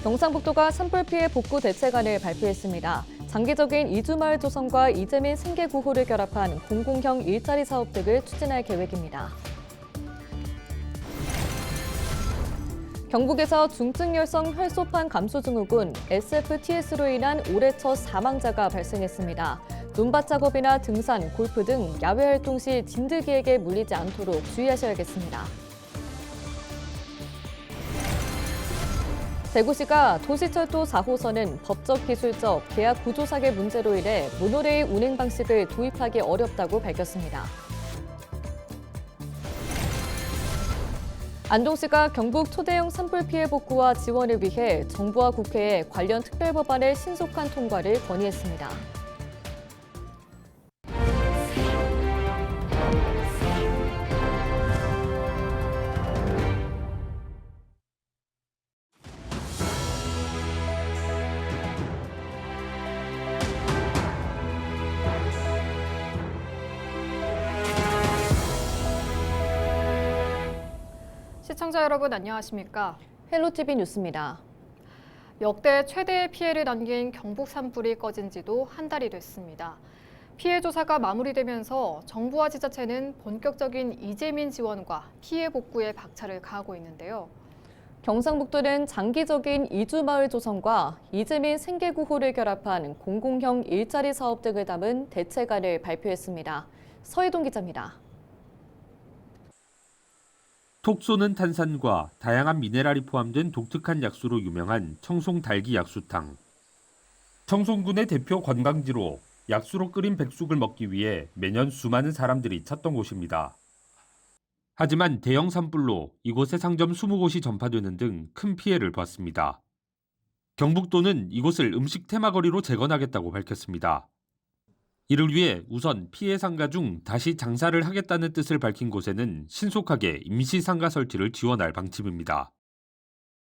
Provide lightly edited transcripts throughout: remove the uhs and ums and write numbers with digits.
경상북도가 산불 피해 복구 대책안을 발표했습니다. 장기적인 이주마을 조성과 이재민 생계 구호를 결합한 공공형 일자리 사업 등을 추진할 계획입니다. 경북에서 중증열성 혈소판 감소 증후군 SFTS로 인한 올해 첫 사망자가 발생했습니다. 논밭 작업이나 등산, 골프 등 야외 활동 시 진드기에게 물리지 않도록 주의하셔야겠습니다. 대구시가 도시철도 4호선은 법적, 기술적, 계약 구조 사계 문제로 인해 모노레일 운행 방식을 도입하기 어렵다고 밝혔습니다. 안동시가 경북 초대형 산불 피해 복구와 지원을 위해 정부와 국회에 관련 특별법안의 신속한 통과를 건의했습니다. 시청자 여러분 안녕하십니까? 헬로티비 뉴스입니다. 역대 최대의 피해를 남긴 경북 산불이 꺼진 지도 한 달이 됐습니다. 피해 조사가 마무리되면서 정부와 지자체는 본격적인 이재민 지원과 피해 복구에 박차를 가하고 있는데요. 경상북도는 장기적인 이주마을 조성과 이재민 생계구호를 결합한 공공형 일자리 사업 등을 담은 대책안을 발표했습니다. 서희동 기자입니다. 톡 쏘는 탄산과 다양한 미네랄이 포함된 독특한 약수로 유명한 청송 달기 약수탕. 청송군의 대표 관광지로 약수로 끓인 백숙을 먹기 위해 매년 수많은 사람들이 찾던 곳입니다. 하지만 대형 산불로 이곳의 상점 20곳이 전파되는 등 큰 피해를 봤습니다. 경북도는 이곳을 음식 테마거리로 재건하겠다고 밝혔습니다. 이를 위해 우선 피해 상가 중 다시 장사를 하겠다는 뜻을 밝힌 곳에는 신속하게 임시 상가 설치를 지원할 방침입니다.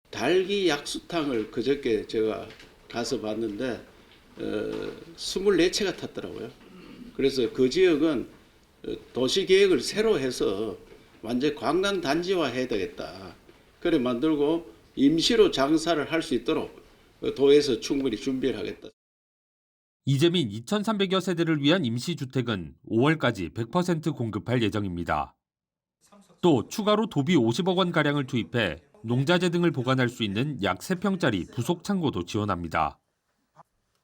달기 약수탕을 그저께 제가 가서 봤는데 24채가 탔더라고요. 그래서 그 지역은 도시계획을 새로 해서 완전 관광단지화 해야 되겠다. 그래 만들고 임시로 장사를 할 수 있도록 도에서 충분히 준비를 하겠다. 이재민 2,300여 세대를 위한 임시주택은 5월까지 100% 공급할 예정입니다. 또 추가로 도비 50억 원가량을 투입해 농자재 등을 보관할 수 있는 약 3평짜리 부속 창고도 지원합니다.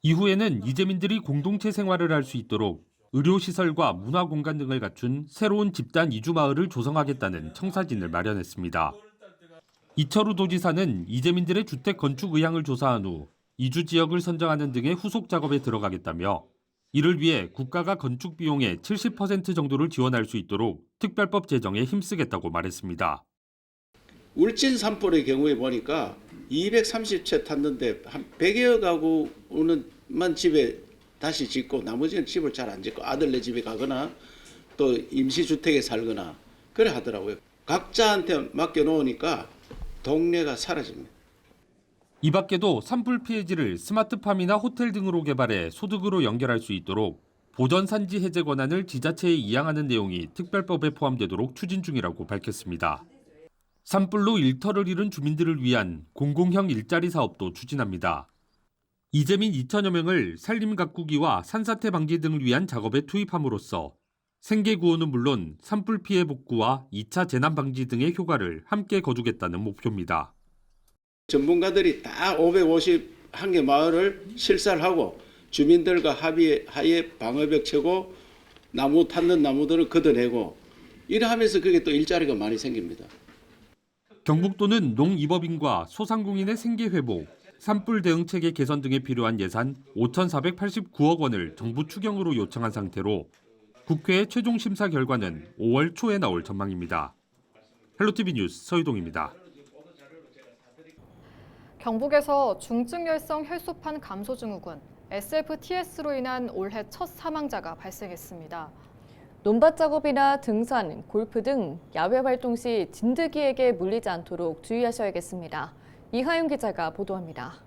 이후에는 이재민들이 공동체 생활을 할 수 있도록 의료시설과 문화공간 등을 갖춘 새로운 집단 이주마을을 조성하겠다는 청사진을 마련했습니다. 이철우 도지사는 이재민들의 주택 건축 의향을 조사한 후 이주 지역을 선정하는 등의 후속 작업에 들어가겠다며 이를 위해 국가가 건축 비용의 70% 정도를 지원할 수 있도록 특별법 제정에 힘쓰겠다고 말했습니다. 울진 산불의 경우에 보니까 230채 탔는데 한 100여 가구만 집에 다시 짓고 나머지는 집을 잘 안 짓고 아들네 집에 가거나 또 임시주택에 살거나 그래 하더라고요. 각자한테 맡겨놓으니까 동네가 사라집니다. 이 밖에도 산불 피해지를 스마트팜이나 호텔 등으로 개발해 소득으로 연결할 수 있도록 보전산지 해제 권한을 지자체에 이양하는 내용이 특별법에 포함되도록 추진 중이라고 밝혔습니다. 산불로 일터를 잃은 주민들을 위한 공공형 일자리 사업도 추진합니다. 이재민 2천여 명을 산림 가꾸기와 산사태 방지 등을 위한 작업에 투입함으로써 생계 구호는 물론 산불 피해 복구와 2차 재난 방지 등의 효과를 함께 거두겠다는 목표입니다. 전문가들이 다 551개 마을을 실사를 하고 주민들과 합의하에 방어벽 치고 나무 탔는 나무들을 걷어내고 이러하면서 그게 또 일자리가 많이 생깁니다. 경북도는 농임업인과 소상공인의 생계 회복, 산불 대응 체계 개선 등에 필요한 예산 5,489억 원을 정부 추경으로 요청한 상태로 국회의 최종 심사 결과는 5월 초에 나올 전망입니다. 헬로티비 뉴스 서희동입니다. 경북에서 중증열성 혈소판 감소 증후군 SFTS로 인한 올해 첫 사망자가 발생했습니다. 논밭 작업이나 등산, 골프 등 야외 활동 시 진드기에게 물리지 않도록 주의하셔야겠습니다. 이하윤 기자가 보도합니다.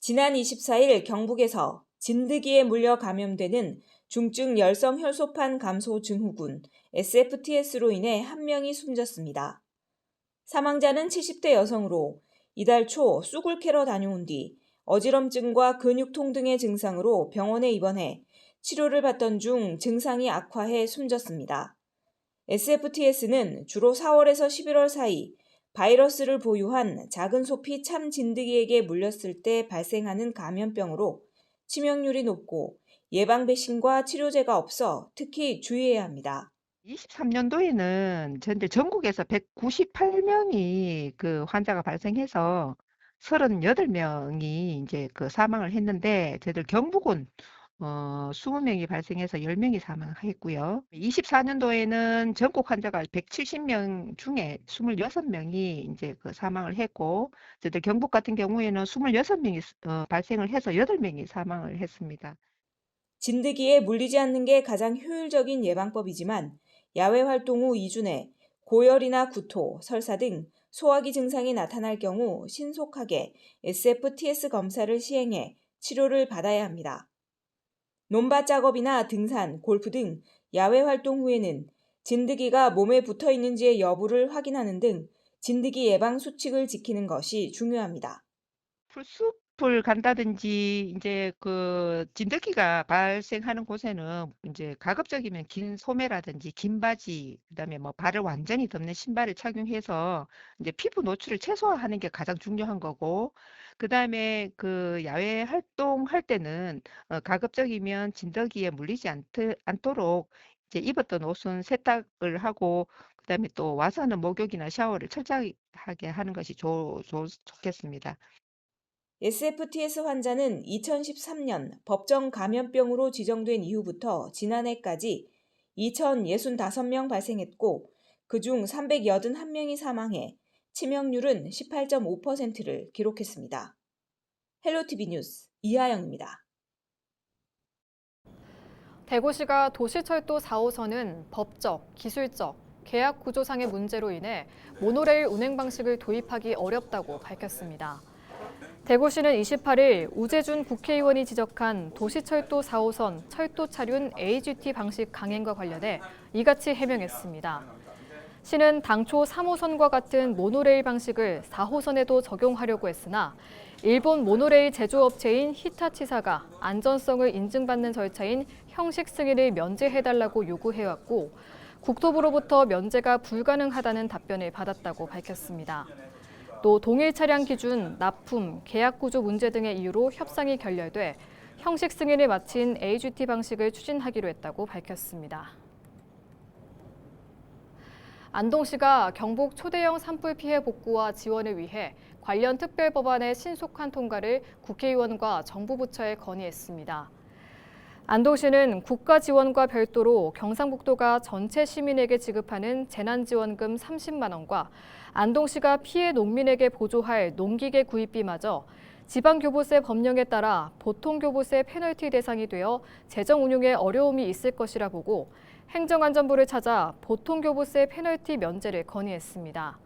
지난 24일 경북에서 진드기에 물려 감염되는 중증 열성 혈소판 감소 증후군 SFTS로 인해 한 명이 숨졌습니다. 사망자는 70대 여성으로 이달 초 쑥을 캐러 다녀온 뒤 어지럼증과 근육통 등의 증상으로 병원에 입원해 치료를 받던 중 증상이 악화해 숨졌습니다. SFTS는 주로 4월에서 11월 사이 바이러스를 보유한 작은 소피 참진드기에게 물렸을 때 발생하는 감염병으로 치명률이 높고 예방 백신과 치료제가 없어 특히 주의해야 합니다. 23년도에는 현재 전국에서 198명이 그 환자가 발생해서 38명이 이제 그 사망을 했는데 저희들 경북은 20명이 발생해서 10명이 사망했고요. 24년도에는 전국 환자가 170명 중에 26명이 이제 그 사망을 했고, 저희들 경북 같은 경우에는 26명이 발생을 해서 8명이 사망을 했습니다. 진드기에 물리지 않는 게 가장 효율적인 예방법이지만 야외 활동 후 2주 내 고열이나 구토, 설사 등 소화기 증상이 나타날 경우 신속하게 SFTS 검사를 시행해 치료를 받아야 합니다. 논밭 작업이나 등산, 골프 등 야외 활동 후에는 진드기가 몸에 붙어 있는지의 여부를 확인하는 등 진드기 예방 수칙을 지키는 것이 중요합니다. 풀숲을 간다든지 이제 그 진드기가 발생하는 곳에는 이제 가급적이면 긴 소매라든지 긴 바지, 그다음에 뭐 발을 완전히 덮는 신발을 착용해서 이제 피부 노출을 최소화하는 게 가장 중요한 거고, 그다음에 그 야외 활동할 때는 가급적이면 진드기에 물리지 않도록 이제 입었던 옷은 세탁을 하고, 그다음에 또 와서는 목욕이나 샤워를 철저하게 하는 것이 좋겠습니다. SFTS 환자는 2013년 법정 감염병으로 지정된 이후부터 지난해까지 2,065명 발생했고 그중 381명이 사망해 치명률은 18.5%를 기록했습니다. 헬로티비 뉴스 이하영입니다. 대구시가 도시철도 4호선은 법적, 기술적, 계약 구조상의 문제로 인해 모노레일 운행 방식을 도입하기 어렵다고 밝혔습니다. 대구시는 28일 우재준 국회의원이 지적한 도시철도 4호선 철도 차륜 AGT 방식 강행과 관련해 이같이 해명했습니다. 시는 당초 3호선과 같은 모노레일 방식을 4호선에도 적용하려고 했으나 일본 모노레일 제조업체인 히타치사가 안전성을 인증받는 절차인 형식 승인을 면제해달라고 요구해왔고 국토부로부터 면제가 불가능하다는 답변을 받았다고 밝혔습니다. 또 동일 차량 기준, 납품, 계약 구조 문제 등의 이유로 협상이 결렬돼 형식 승인을 마친 AGT 방식을 추진하기로 했다고 밝혔습니다. 안동시가 경북 초대형 산불 피해 복구와 지원을 위해 관련 특별법안의 신속한 통과를 국회의원과 정부 부처에 건의했습니다. 안동시는 국가 지원과 별도로 경상북도가 전체 시민에게 지급하는 재난지원금 30만 원과 안동시가 피해 농민에게 보조할 농기계 구입비마저 지방교부세 법령에 따라 보통교부세 페널티 대상이 되어 재정 운용에 어려움이 있을 것이라 보고 행정안전부를 찾아 보통교부세 페널티 면제를 건의했습니다.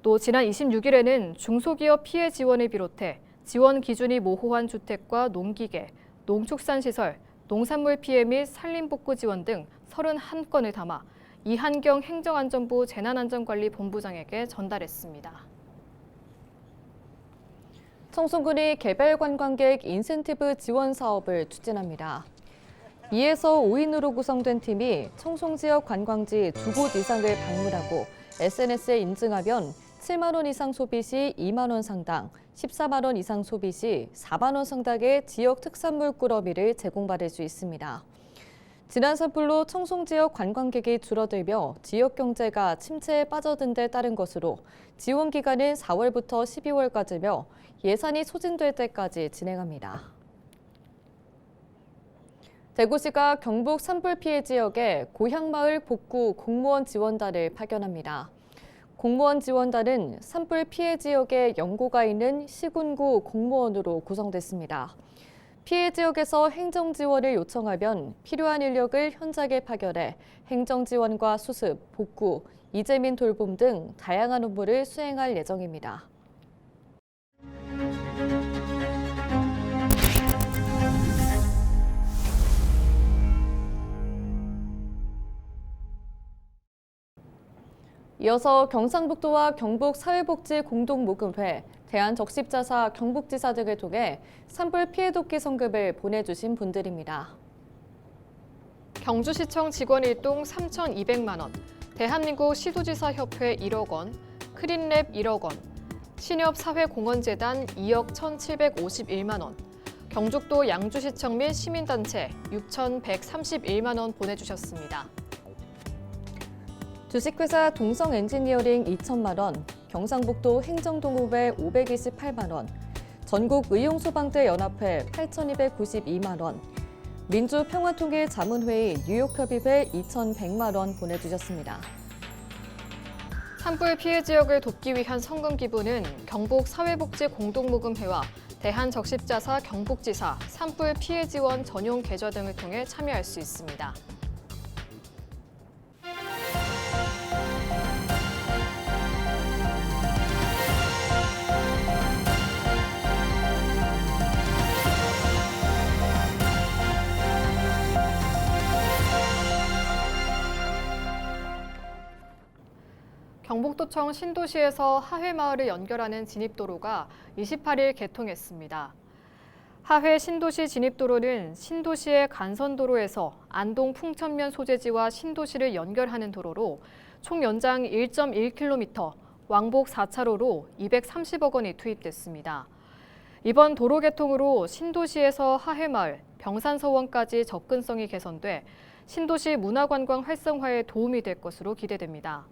또 지난 26일에는 중소기업 피해 지원을 비롯해 지원 기준이 모호한 주택과 농기계, 농축산시설, 농산물 피해 및 산림복구 지원 등 31건을 담아 이한경 행정안전부 재난안전관리본부장에게 전달했습니다. 청송군이 개별관광객 인센티브 지원 사업을 추진합니다. 2에서 5인으로 구성된 팀이 청송 지역 관광지 2곳 이상을 방문하고 SNS에 인증하면 7만 원 이상 소비 시 2만 원 상당, 14만 원 이상 소비 시 4만 원 상당의 지역 특산물 꾸러미를 제공받을 수 있습니다. 지난 산불로 청송 지역 관광객이 줄어들며 지역 경제가 침체에 빠져든 데 따른 것으로 지원 기간은 4월부터 12월까지며 예산이 소진될 때까지 진행합니다. 대구시가 경북 산불 피해 지역에 고향마을 복구 공무원 지원단을 파견합니다. 공무원 지원단은 산불 피해 지역에 연고가 있는 시군구 공무원으로 구성됐습니다. 피해 지역에서 행정 지원을 요청하면 필요한 인력을 현장에 파견해 행정 지원과 수습, 복구, 이재민 돌봄 등 다양한 업무를 수행할 예정입니다. 이어서 경상북도와 경북사회복지공동모금회 대한적십자사 경북지사 등을 통해 산불 피해 돕기 성금을 보내주신 분들입니다. 경주시청 직원 일동 3,200만 원, 대한민국 시도지사협회 1억 원, 크린랩 1억 원, 신협사회공헌재단 2억 1,751만 원, 경북도 양주시청 및 시민단체 6,131만 원 보내주셨습니다. 주식회사 동성엔지니어링 2천만 원, 경상북도 행정동호회 528만 원, 전국의용소방대 연합회 8,292만 원, 민주평화통일자문회의 뉴욕협의회 2,100만 원 보내주셨습니다. 산불 피해 지역을 돕기 위한 성금 기부는 경북사회복지공동모금회와 대한적십자사 경북지사 산불 피해 지원 전용 계좌 등을 통해 참여할 수 있습니다. 경북도청 신도시에서 하회마을을 연결하는 진입도로가 28일 개통했습니다. 하회 신도시 진입도로는 신도시의 간선도로에서 안동 풍천면 소재지와 신도시를 연결하는 도로로 총 연장 1.1km, 왕복 4차로로 230억 원이 투입됐습니다. 이번 도로 개통으로 신도시에서 하회마을, 병산서원까지 접근성이 개선돼 신도시 문화관광 활성화에 도움이 될 것으로 기대됩니다.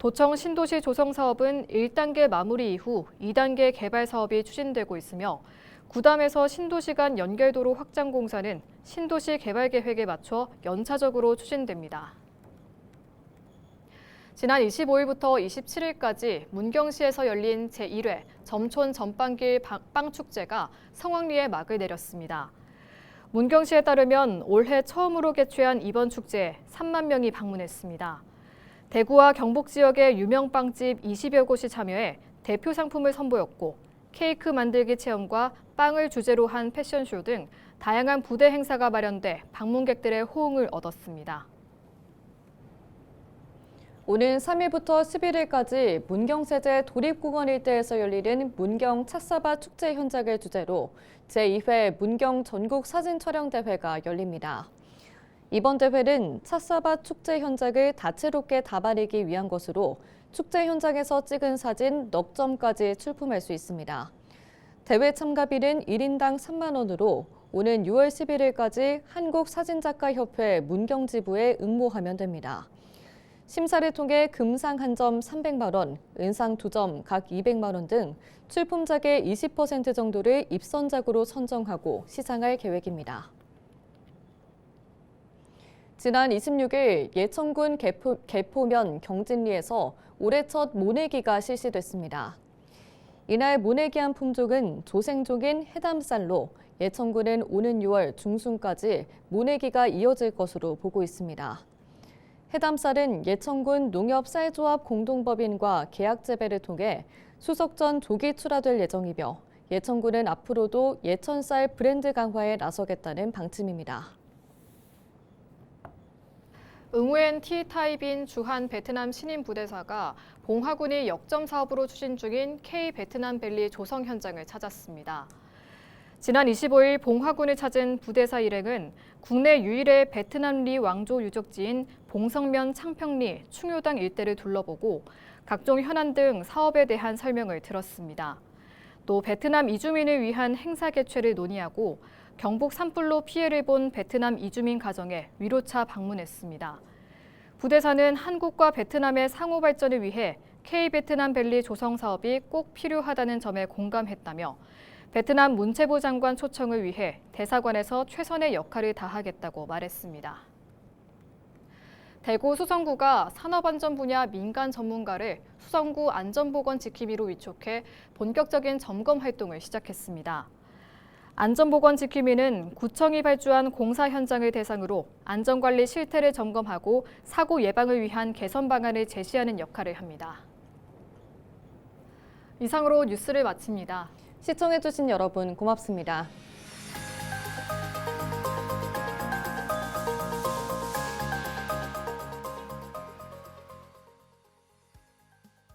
도청 신도시 조성 사업은 1단계 마무리 이후 2단계 개발 사업이 추진되고 있으며 구담에서 신도시 간 연결도로 확장 공사는 신도시 개발 계획에 맞춰 연차적으로 추진됩니다. 지난 25일부터 27일까지 문경시에서 열린 제1회 점촌 전빵길 빵축제가 성황리에 막을 내렸습니다. 문경시에 따르면 올해 처음으로 개최한 이번 축제에 3만 명이 방문했습니다. 대구와 경북 지역의 유명 빵집 20여 곳이 참여해 대표 상품을 선보였고 케이크 만들기 체험과 빵을 주제로 한 패션쇼 등 다양한 부대 행사가 마련돼 방문객들의 호응을 얻었습니다. 오는 3일부터 11일까지 문경세제 도립공원 일대에서 열리는 문경 찻사바 축제 현장을 주제로 제2회 문경 전국 사진 촬영 대회가 열립니다. 이번 대회는 찻사바 축제 현장을 다채롭게 담아내기 위한 것으로 축제 현장에서 찍은 사진 넉 점까지 출품할 수 있습니다. 대회 참가비는 1인당 3만 원으로 오는 6월 11일까지 한국사진작가협회 문경지부에 응모하면 됩니다. 심사를 통해 금상 1점 300만 원, 은상 2점 각 200만 원 등 출품작의 20% 정도를 입선작으로 선정하고 시상할 계획입니다. 지난 26일 예천군 개포면 경진리에서 올해 첫 모내기가 실시됐습니다. 이날 모내기한 품종은 조생종인 해담쌀로 예천군은 오는 6월 중순까지 모내기가 이어질 것으로 보고 있습니다. 해담쌀은 예천군 농협쌀조합 공동법인과 계약 재배를 통해 수석 전 조기 출하될 예정이며 예천군은 앞으로도 예천쌀 브랜드 강화에 나서겠다는 방침입니다. 응우엔 T타입인 주한 베트남 신임 부대사가 봉화군이 역점 사업으로 추진 중인 K-베트남밸리 조성 현장을 찾았습니다. 지난 25일 봉화군을 찾은 부대사 일행은 국내 유일의 베트남리 왕조 유적지인 봉성면 창평리 충효당 일대를 둘러보고 각종 현안 등 사업에 대한 설명을 들었습니다. 또 베트남 이주민을 위한 행사 개최를 논의하고 경북 산불로 피해를 본 베트남 이주민 가정에 위로차 방문했습니다. 부대사는 한국과 베트남의 상호 발전을 위해 K-베트남밸리 조성 사업이 꼭 필요하다는 점에 공감했다며 베트남 문체부 장관 초청을 위해 대사관에서 최선의 역할을 다하겠다고 말했습니다. 대구 수성구가 산업안전 분야 민간 전문가를 수성구 안전보건 지킴이로 위촉해 본격적인 점검 활동을 시작했습니다. 안전보건 지킴이는 구청이 발주한 공사 현장을 대상으로 안전관리 실태를 점검하고 사고 예방을 위한 개선 방안을 제시하는 역할을 합니다. 이상으로 뉴스를 마칩니다. 시청해주신 여러분 고맙습니다.